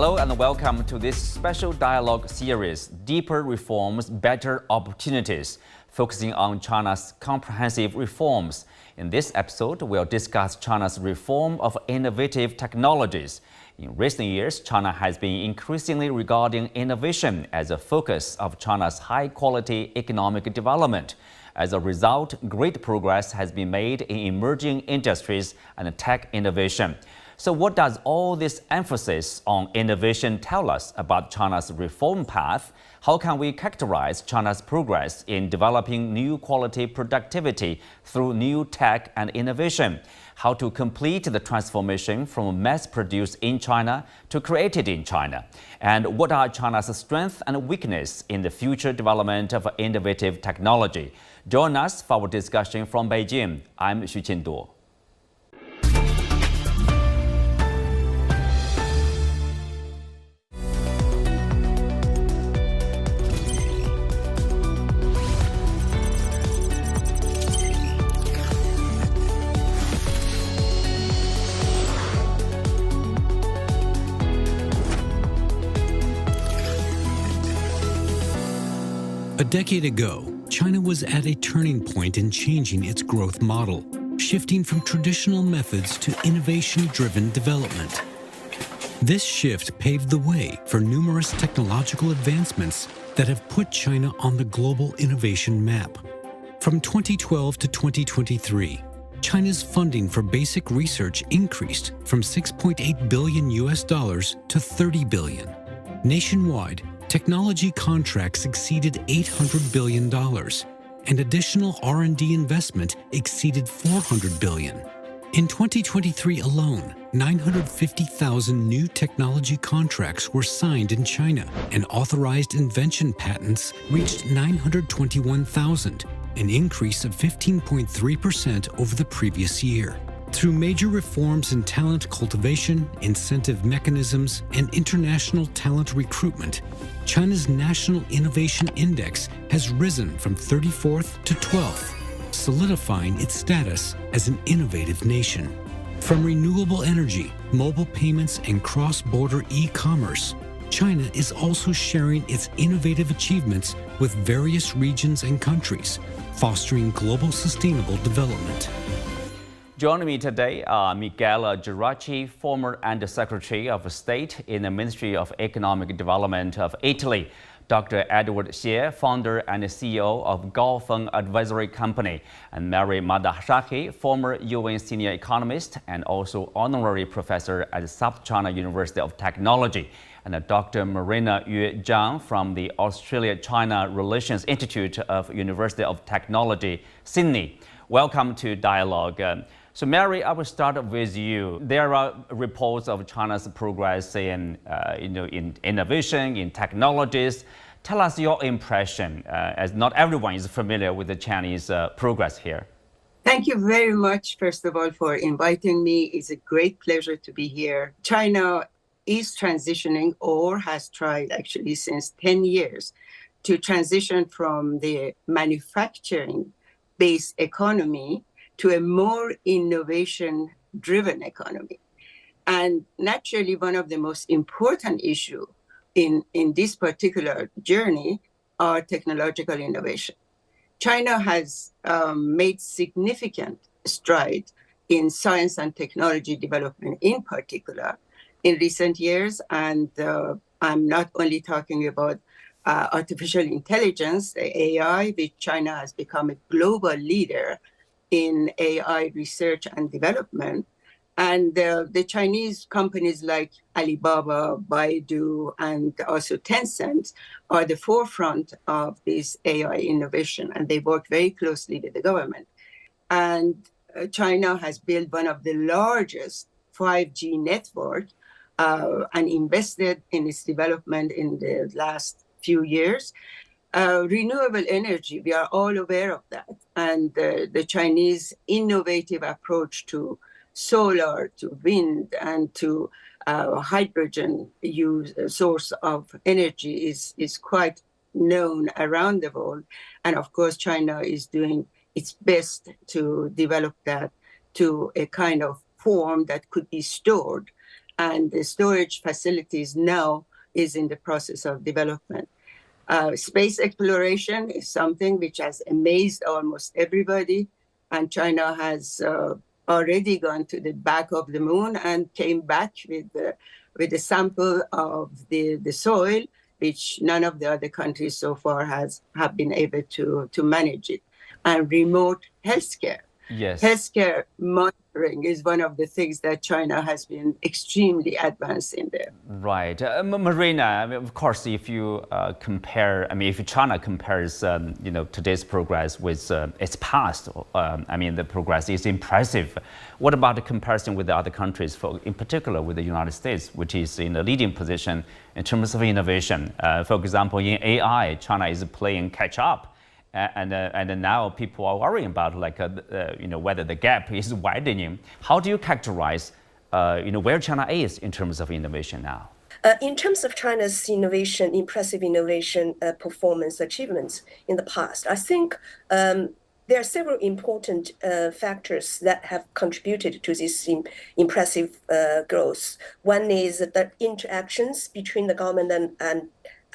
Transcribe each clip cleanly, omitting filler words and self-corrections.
Hello and welcome to this special dialogue series, Deeper Reforms, Better Opportunities, focusing on China's comprehensive reforms. In this episode, we'll discuss China's reform of innovative technologies. In recent years, China has been increasingly regarding innovation as a focus of China's high-quality economic development. As a result, great progress has been made in emerging industries and tech innovation. So what does all this emphasis on innovation tell us about China's reform path? How can we characterize China's progress in developing new quality productivity through new tech and innovation? How to complete the transformation from mass-produced in China to created in China? And what are China's strengths and weaknesses in the future development of innovative technology? Join us for our discussion from Beijing. I'm Xu Qinduo. A decade ago, China was at a turning point in changing its growth model, shifting from traditional methods to innovation-driven development. This shift paved the way for numerous technological advancements that have put China on the global innovation map. From 2012 to 2023, China's funding for basic research increased from $6.8 billion to $30 billion. Nationwide, technology contracts exceeded $800 billion, and additional R&D investment exceeded $400 billion. In 2023 alone, 950,000 new technology contracts were signed in China, and authorized invention patents reached 921,000, an increase of 15.3% over the previous year. Through major reforms in talent cultivation, incentive mechanisms, and international talent recruitment, China's National Innovation Index has risen from 34th to 12th, solidifying its status as an innovative nation. From renewable energy, mobile payments, and cross-border e-commerce, China is also sharing its innovative achievements with various regions and countries, fostering global sustainable development. Joining me today are Michele Geraci, former Undersecretary of State in the Ministry of Economic Development of Italy, Dr. Edward Xie, founder and CEO of Feng Advisory Company, and Mehri Madarshahi, former UN senior economist and also honorary professor at South China University of Technology, and Dr. Marina Yue Zhang from the Australia-China Relations Institute of University of Technology, Sydney. Welcome to Dialogue. So, Mehri, I will start with you. There are reports of China's progress in innovation, in technologies. Tell us your impression, as not everyone is familiar with the Chinese progress here. Thank you very much, first of all, for inviting me. It's a great pleasure to be here. China is transitioning, or has tried actually since 10 years, to transition from the manufacturing-based economy to a more innovation-driven economy. And naturally, one of the most important issues in this particular journey are technological innovation. China has made significant strides in science and technology development in particular in recent years. And I'm not only talking about artificial intelligence, AI, which China has become a global leader in AI research and development. And the Chinese companies like Alibaba, Baidu, and also Tencent are the forefront of this AI innovation, and they work very closely with the government. And China has built one of the largest 5G networks and invested in its development in the last few years. Renewable energy, we are all aware of that. And the Chinese innovative approach to solar, to wind, and to hydrogen use source of energy is quite known around the world. And of course, China is doing its best to develop that to a kind of form that could be stored and the storage facilities now is in the process of development. Space exploration is something which has amazed almost everybody, and China has already gone to the back of the moon and came back with a sample of the soil, which none of the other countries so far have been able to manage it. And remote healthcare. Yes. Healthcare monitoring is one of the things that China has been extremely advanced in there. Right. Marina, I mean, of course, if you compare, I mean, if China compares, today's progress with its past, I mean, the progress is impressive. What about the comparison with the other countries, in particular with the United States, which is in a leading position in terms of innovation? For example, in AI, China is playing catch up. And now people are worrying about whether the gap is widening. How do you characterize where China is in terms of innovation now? In terms of China's innovation, impressive innovation performance achievements in the past, I think there are several important factors that have contributed to this impressive growth. One is the interactions between the government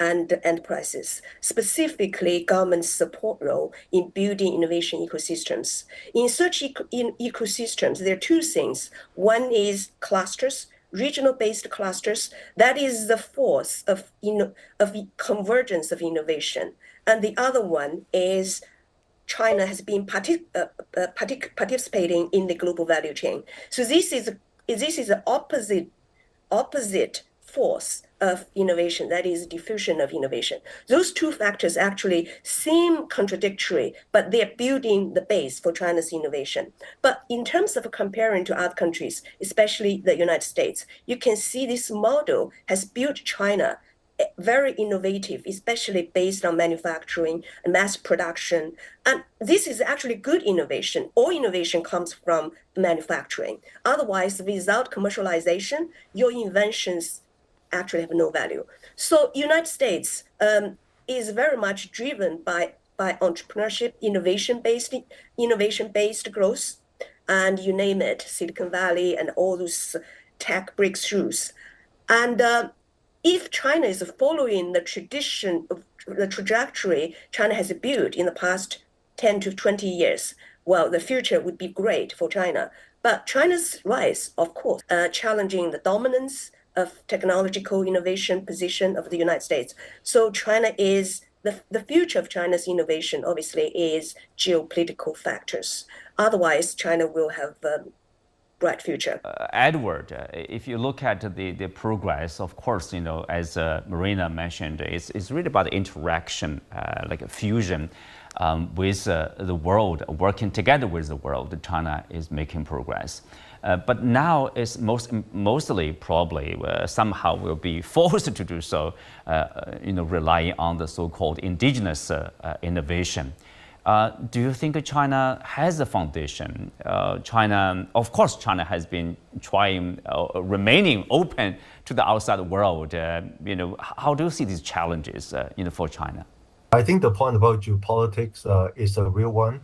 and enterprises, specifically government's support role in building innovation ecosystems. In such ecosystems, there are two things. One is clusters, regional-based clusters. That is the force of convergence of innovation. And the other one is China has been participating in the global value chain. So this is the opposite force of innovation, that is diffusion of innovation. Those two factors actually seem contradictory, but they're building the base for China's innovation. But in terms of comparing to other countries, especially the United States, you can see this model has built China very innovative, especially based on manufacturing and mass production. And this is actually good innovation. All innovation comes from manufacturing. Otherwise, without commercialization, your inventions actually have no value. So United States is very much driven by entrepreneurship, innovation-based growth, and you name it, Silicon Valley and all those tech breakthroughs. And if China is following the trajectory China has built in the past 10 to 20 years, well, the future would be great for China. But China's rise, of course, challenging the dominance of technological innovation position of the United States. So China is, the future of China's innovation obviously is geopolitical factors. Otherwise, China will have a bright future. Edward, if you look at the progress, of course, as Marina mentioned, it's really about interaction, like a fusion with the world, working together with the world. China is making progress. But now it's mostly probably somehow will be forced to do so, relying on the so-called indigenous innovation. Do you think China has a foundation? China has been trying, remaining open to the outside world. How do you see these challenges, for China? I think the point about geopolitics is a real one,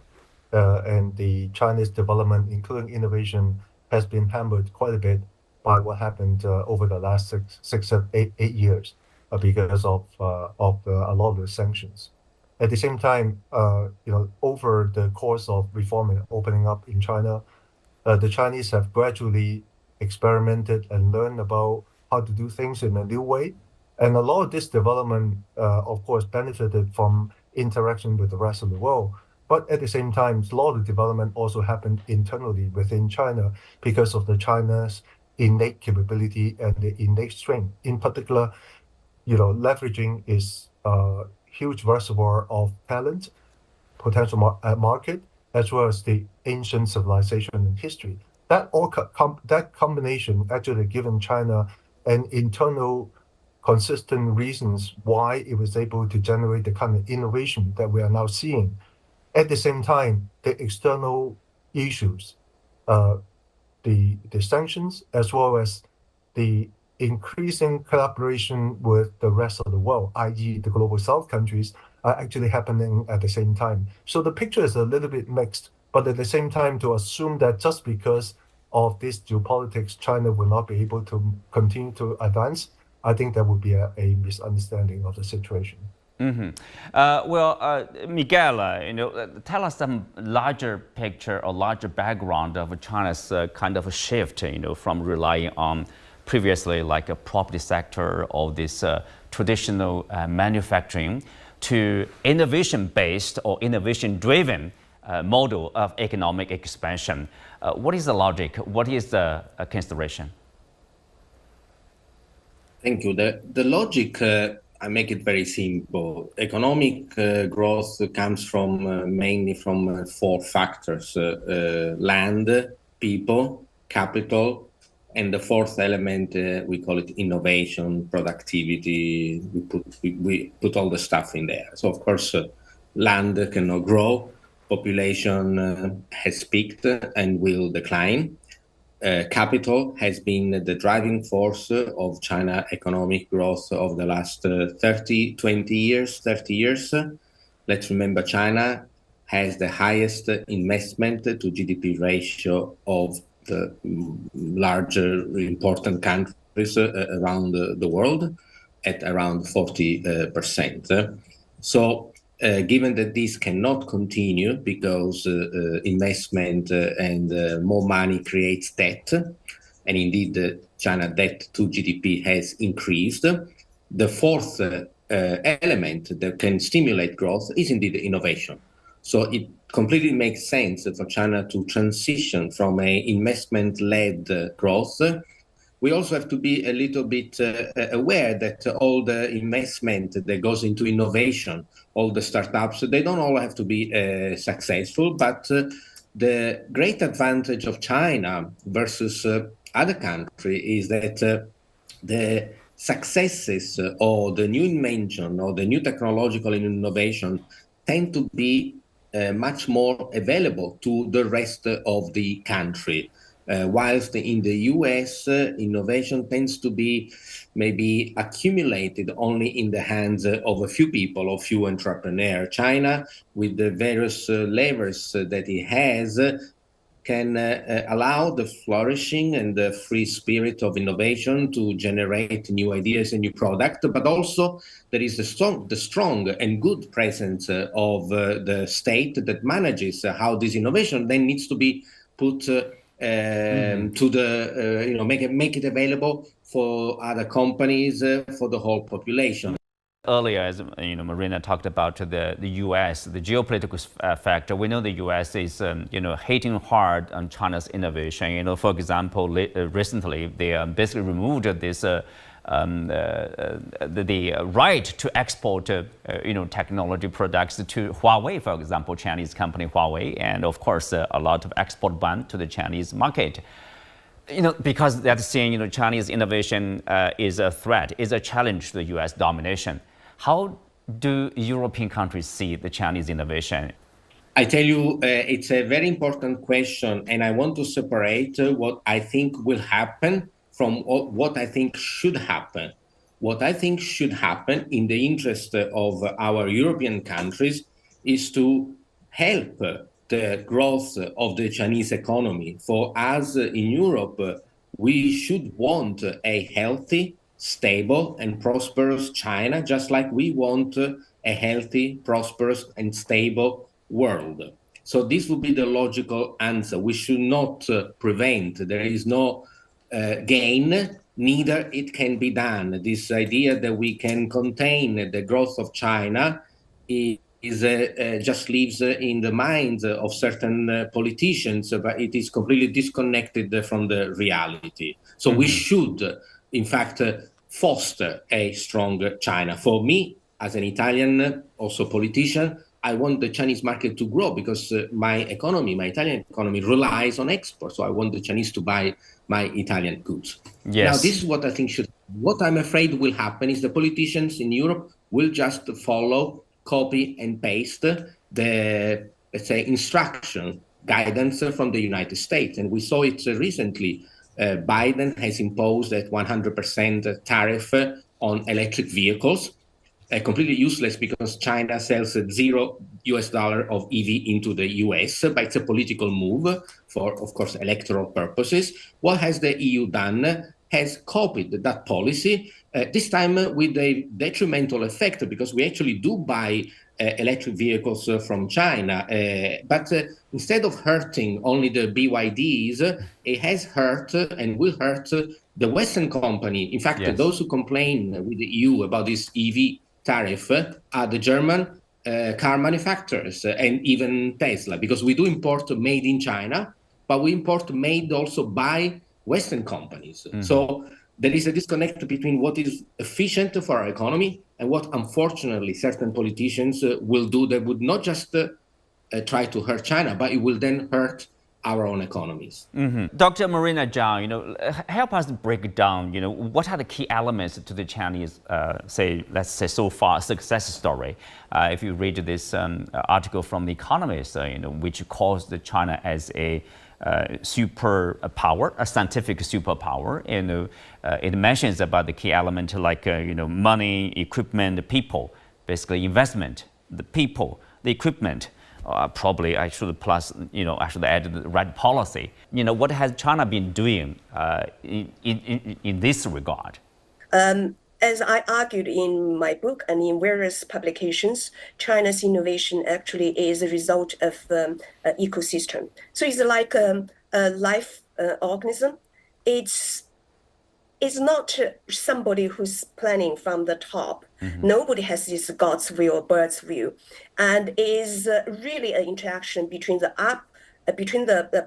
and the Chinese development, including innovation, has been hampered quite a bit by what happened over the last six, 8 years because of a lot of the sanctions. At the same time, over the course of reform and opening up in China, the Chinese have gradually experimented and learned about how to do things in a new way. And a lot of this development, of course, benefited from interaction with the rest of the world. But at the same time, a lot of development also happened internally within China because of the China's innate capability and the innate strength. In particular, leveraging its huge reservoir of talent, potential market, as well as the ancient civilization and history. That combination actually given China an internal consistent reasons why it was able to generate the kind of innovation that we are now seeing. At the same time, the external issues, the sanctions, as well as the increasing collaboration with the rest of the world, i.e. the global South countries, are actually happening at the same time. So the picture is a little bit mixed, but at the same time, to assume that just because of this geopolitics, China will not be able to continue to advance, I think that would be a misunderstanding of the situation. Miguel, tell us some larger picture or larger background of China's kind of a shift, from relying on previously like a property sector or this traditional manufacturing to innovation-based or innovation-driven model of economic expansion. What is the logic? What is the consideration? Thank you. The logic, I make it very simple. Economic growth comes from mainly from four factors: land, people, capital, and the fourth element, we call it innovation, productivity. We put all the stuff in there. So of course, land cannot grow. Population has peaked and will decline. Capital has been the driving force of China economic growth of the last 30 years. Let's remember China has the highest investment to GDP ratio of the larger important countries around the world at around 40%. So given that this cannot continue because investment and more money creates debt, and indeed China debt to GDP has increased, the fourth element that can stimulate growth is indeed innovation. So it completely makes sense for China to transition from an investment-led growth. We also have to be a little bit aware that all the investment that goes into innovation, all the startups, they don't all have to be successful, but the great advantage of China versus other countries is that the successes or the new invention or the new technological innovation tend to be much more available to the rest of the country. Whilst in the US, innovation tends to be maybe accumulated only in the hands of a few people or few entrepreneurs. China, with the various levers that it has, can allow the flourishing and the free spirit of innovation to generate new ideas and new products, but also there is the strong and good presence of the state that manages how this innovation then needs to be put to the, make it available for other companies, for the whole population. Earlier, as Marina talked about the U.S., the geopolitical factor. We know the U.S. is hitting hard on China's innovation. For example, recently they basically removed this the right to export technology products to Huawei, for example, Chinese company Huawei, and of course a lot of export ban to the Chinese market. Because that's saying Chinese innovation is a threat, is a challenge to the U.S. domination. How do European countries see the Chinese innovation? I tell you, it's a very important question, and I want to separate what I think will happen from what I think should happen. What I think should happen in the interest of our European countries is to help the growth of the Chinese economy. For us in Europe, we should want a healthy, stable and prosperous China, just like we want a healthy, prosperous and stable world. So this would be the logical answer. We should not prevent. There is no gain, neither it can be done. This idea that we can contain the growth of China just lives in the minds of certain politicians, but it is completely disconnected from the reality. So we should, in fact, foster a stronger China. For me, as an Italian, also politician, I want the Chinese market to grow because my Italian economy relies on export. So I want the Chinese to buy my Italian goods. Yes. Now, this is what I think should. What I'm afraid will happen is the politicians in Europe will just follow, copy and paste the, let's say, instruction, guidance from the United States. And we saw it recently. Biden has imposed a 100% tariff on electric vehicles. completely useless because China sells $0 of EV into the US, but it's a political move for, of course, electoral purposes. What has the EU done? Has copied that policy, this time with a detrimental effect, because we actually do buy electric vehicles from China. But instead of hurting only the BYDs, it has hurt and will hurt the Western company. In fact, Yes. those who complain with the EU about this EV tariff are the German car manufacturers and even Tesla, because we do import made in China, but we import made also by Western companies. Mm-hmm. So there is a disconnect between what is efficient for our economy and what, unfortunately, certain politicians will do that would not just try to hurt China, but it will then hurt our own economies. Mm-hmm. Dr. Marina Zhang, help us break down, what are the key elements to the Chinese, let's say so far, success story? If you read this article from The Economist, which calls China as a superpower, a scientific superpower, and it mentions about the key element like money, equipment, people, basically investment, the people, the equipment. Probably I should add the right policy. What has China been doing in this regard? As I argued in my book and in various publications, China's innovation actually is a result of an ecosystem. So it's like a life organism. It's not somebody who's planning from the top. Mm-hmm. Nobody has this God's view or bird's view, and is really an interaction between the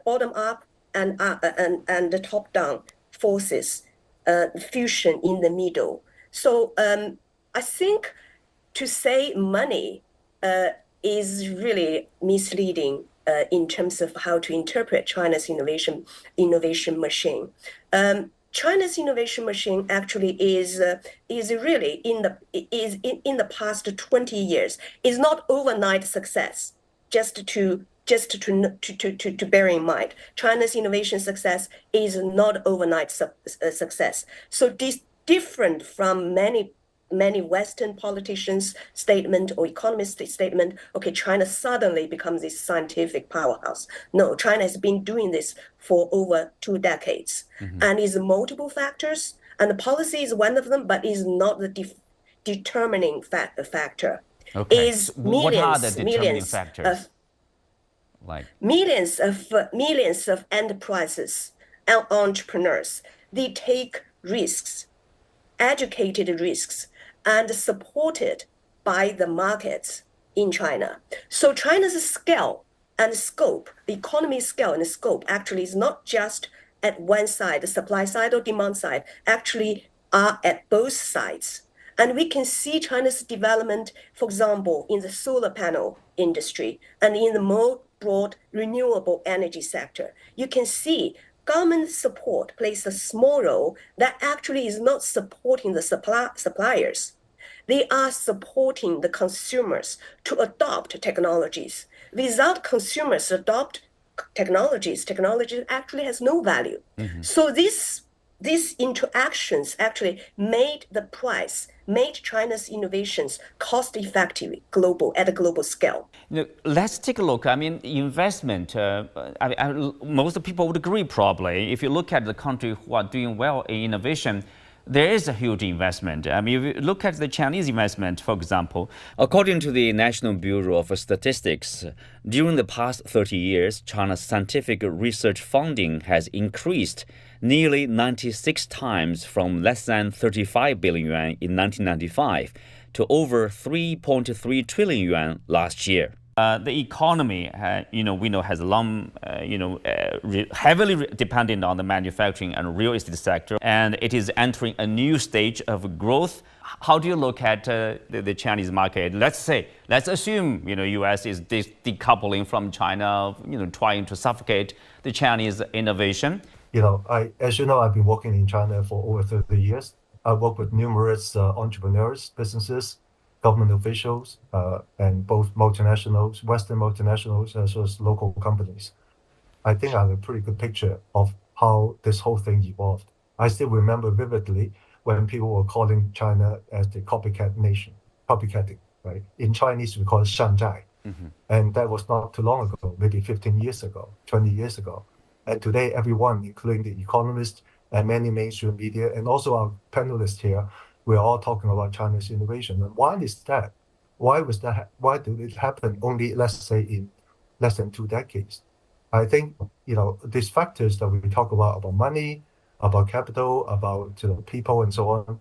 bottom up and the top down forces, fusion in the middle. So I think to say money is really misleading in terms of how to interpret China's innovation machine. China's innovation machine actually is really in the past 20 years is not overnight success. Just to bear in mind, China's innovation success is not overnight success. So this different from many Western politicians' statement or economists' statement, okay, China suddenly becomes this scientific powerhouse. No, China has been doing this for over 2 decades. Mm-hmm. And is multiple factors, and the policy is one of them, but is not the determining factor. Okay. What are the determining factors? Millions of enterprises and entrepreneurs, they take risks, educated risks, and supported by the markets in China. So China's scale and scope, the economy scale and scope actually is not just at one side, the supply side or demand side, actually are at both sides. And we can see China's development, for example, in the solar panel industry and in the more broad renewable energy sector. You can see government support plays a small role that actually is not supporting the suppliers. They are supporting the consumers to adopt technologies. Without consumers adopt technology actually has no value. Mm-hmm. So these interactions actually made China's innovations cost-effective at a global scale. Let's take a look. I mean, investment, most people would agree probably. If you look at the country who are doing well in innovation, there is a huge investment. I mean, if you look at the Chinese investment, for example, according to the National Bureau of Statistics, during the past 30 years, China's scientific research funding has increased nearly 96 times from less than 35 billion yuan in 1995 to over 3.3 trillion yuan last year. The economy, we know has long, heavily dependent on the manufacturing and real estate sector, and it is entering a new stage of growth. How do you look at the Chinese market? Let's assume, U.S. is decoupling from China, trying to suffocate the Chinese innovation. As you know, I've been working in China for over 30 years. I work with numerous entrepreneurs, businesses, government officials, and both multinationals, Western multinationals, as well as local companies. I think I have a pretty good picture of how this whole thing evolved. I still remember vividly when people were calling China as the copycat nation. copycatting, right? In Chinese, we call it 山寨. And that was not too long ago, maybe 15 years ago, 20 years ago. And today, everyone, including the economists and many mainstream media, and also our panelists here, we're all talking about China's innovation. And why is that? Why did it happen only, let's say, in less than 2 decades? I think, these factors that we talk about money, about capital, about people, and so on,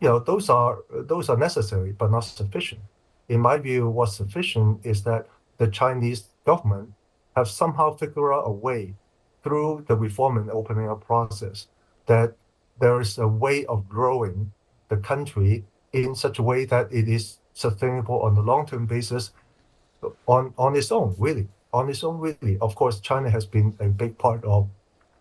those are necessary but not sufficient. In my view, what's sufficient is that the Chinese government have somehow figured out a way through the reform and opening up process that there is a way of growing the country in such a way that it is sustainable on a long-term basis on its own, really. On its own, really. Of course, China has been a big part of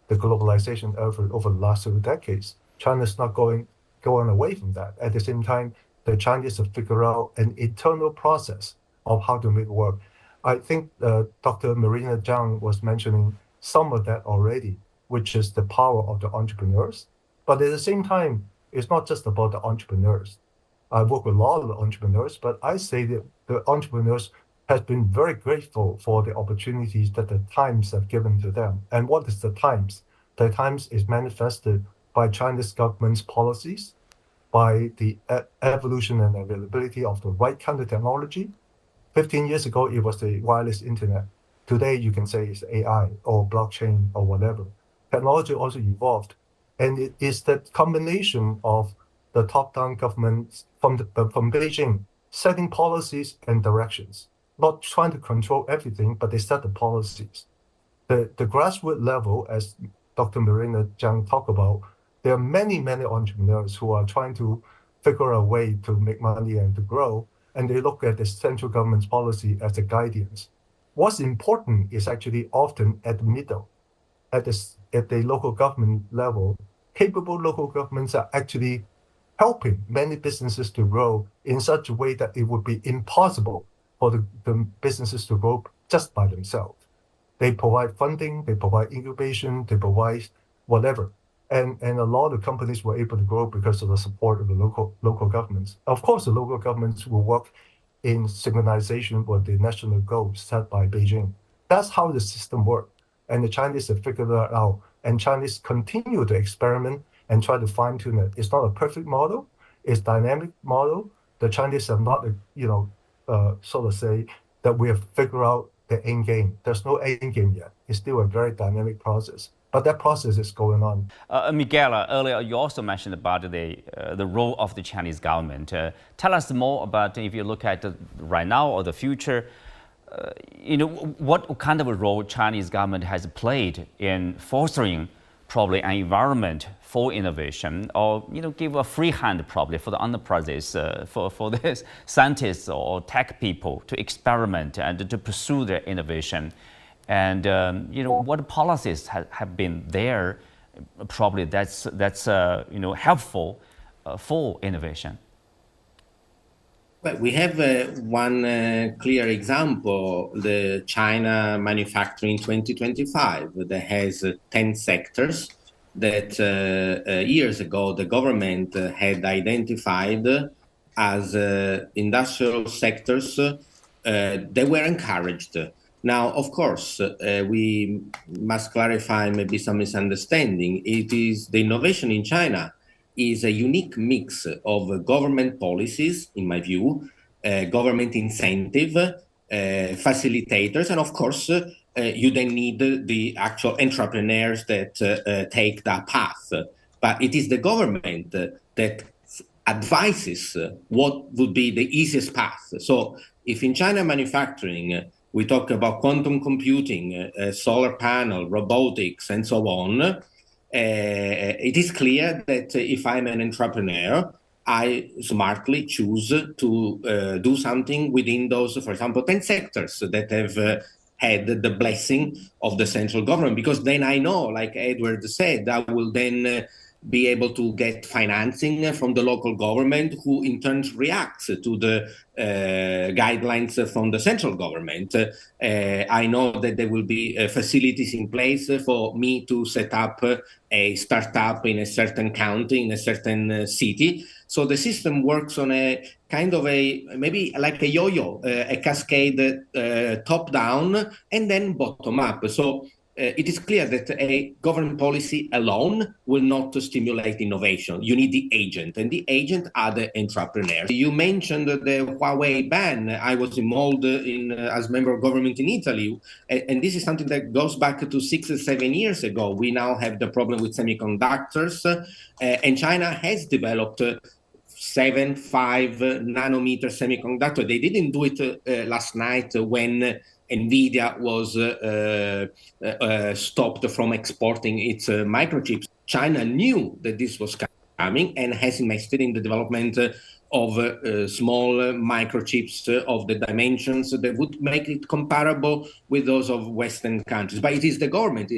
the globalization effort over the last 2 decades. China's not going away from that. At the same time, the Chinese have figured out an internal process of how to make it work. I think Dr. Marina Zhang was mentioning some of that already, which is the power of the entrepreneurs. But at the same time, it's not just about the entrepreneurs. I work with a lot of entrepreneurs, but I say that the entrepreneurs have been very grateful for the opportunities that the Times have given to them. And what is the Times? The Times is manifested by China's government's policies, by the evolution and availability of the right kind of technology. 15 years ago, it was the wireless internet. Today, you can say it's AI or blockchain or whatever. Technology also evolved. And it is that combination of the top-down governments from Beijing setting policies and directions, not trying to control everything, but they set the policies. The grassroots level, as Dr. Marina Zhang talked about, there are many, many entrepreneurs who are trying to figure out a way to make money and to grow, and they look at the central government's policy as a guidance. What's important is actually often at the middle, at the local government level. Capable local governments are actually helping many businesses to grow in such a way that it would be impossible for the businesses to grow just by themselves. They provide funding, they provide incubation, they provide whatever. And a lot of companies were able to grow because of the support of the local governments. Of course, the local governments will work in synchronization with the national goals set by Beijing. That's how the system works. And the Chinese have figured that out. And Chinese continue to experiment and try to fine-tune it. It's not a perfect model. It's a dynamic model. The Chinese have not, sort of say that we have figured out the end game. There's no end game yet. It's still a very dynamic process. But that process is going on. Michele, earlier you also mentioned about the role of the Chinese government. Tell us more about, if you look at right now or the future, what kind of a role Chinese government has played in fostering probably an environment for innovation, or give a free hand probably for the enterprises, for the scientists or tech people to experiment and to pursue their innovation. And what policies have been there, probably that's helpful for innovation. Well, we have one clear example: the China Manufacturing 2025 that has 10 sectors that years ago the government had identified as industrial sectors that were encouraged. Now, of course, we must clarify maybe some misunderstanding. It is the innovation in China is a unique mix of government policies, in my view, government incentive, facilitators, and of course, you then need the actual entrepreneurs that take that path. But it is the government that advises what would be the easiest path. So if in China manufacturing, we talk about quantum computing, solar panel, robotics, and so on, it is clear that if I'm an entrepreneur, I smartly choose to do something within those, for example, 10 sectors that have had the blessing of the central government, because then I know, like Edward said, I will then be able to get financing from the local government, who in turn reacts to the guidelines from the central government. I know that there will be facilities in place for me to set up a startup in a certain county, in a certain city. So the system works on a kind of maybe like a yo-yo, a cascade top down and then bottom up. So it is clear that a government policy alone will not stimulate innovation. You need the agent, and the agent are the entrepreneurs. You mentioned the Huawei ban. I was involved as member of government in Italy, and this is something that goes back to 6 or 7 years ago. We now have the problem with semiconductors, and China has developed 5 nanometer semiconductor. They didn't do it last night when NVIDIA was stopped from exporting its microchips. China knew that this was coming and has invested in the development of small microchips of the dimensions that would make it comparable with those of Western countries. But it is the government,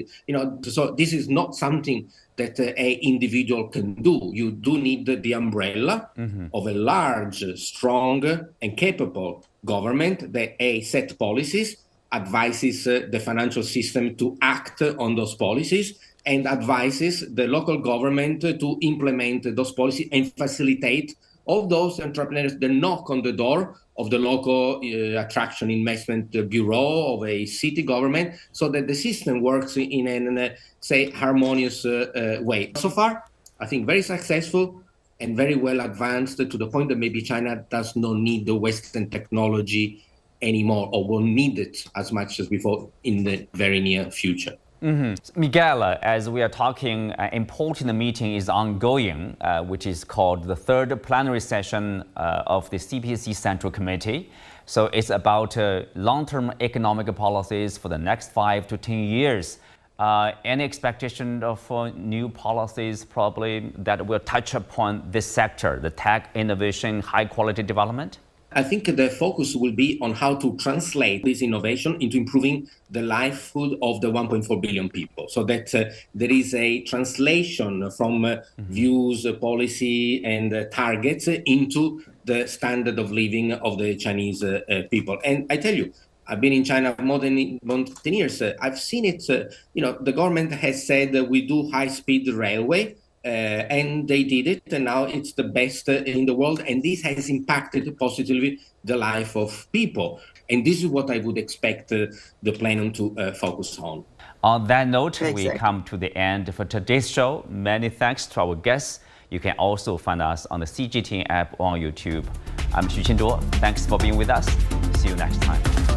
so this is not something that an individual can do. You do need the umbrella of a large, strong, and capable government that set policies, advises the financial system to act on those policies, and advises the local government to implement those policies and facilitate all those entrepreneurs that knock on the door of the local attraction investment bureau of a city government, so that the system works in an harmonious way. So far, I think very successful and very well advanced, to the point that maybe China does not need the Western technology anymore, or will need it as much as before in the very near future. Miguel, as we are talking, an important meeting is ongoing, which is called the third plenary session of the CPC Central Committee. So it's about long-term economic policies for the next 5 to 10 years. Any expectation of new policies probably that will touch upon this sector, the tech, innovation, high-quality development? I think the focus will be on how to translate this innovation into improving the livelihood of the 1.4 billion people, so that there is a translation from views, policy, and targets into the standard of living of the Chinese people. And I tell you, I've been in China more than 10 years. I've seen it. The government has said that we do high-speed railway. And they did it, and now it's the best in the world, and this has impacted positively the life of people. And this is what I would expect the plenum to focus on. On that note, we come to the end for today's show. Many thanks to our guests. You can also find us on the CGTN app or on YouTube. I'm Xu Qinduo. Thanks for being with us. See you next time.